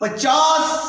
50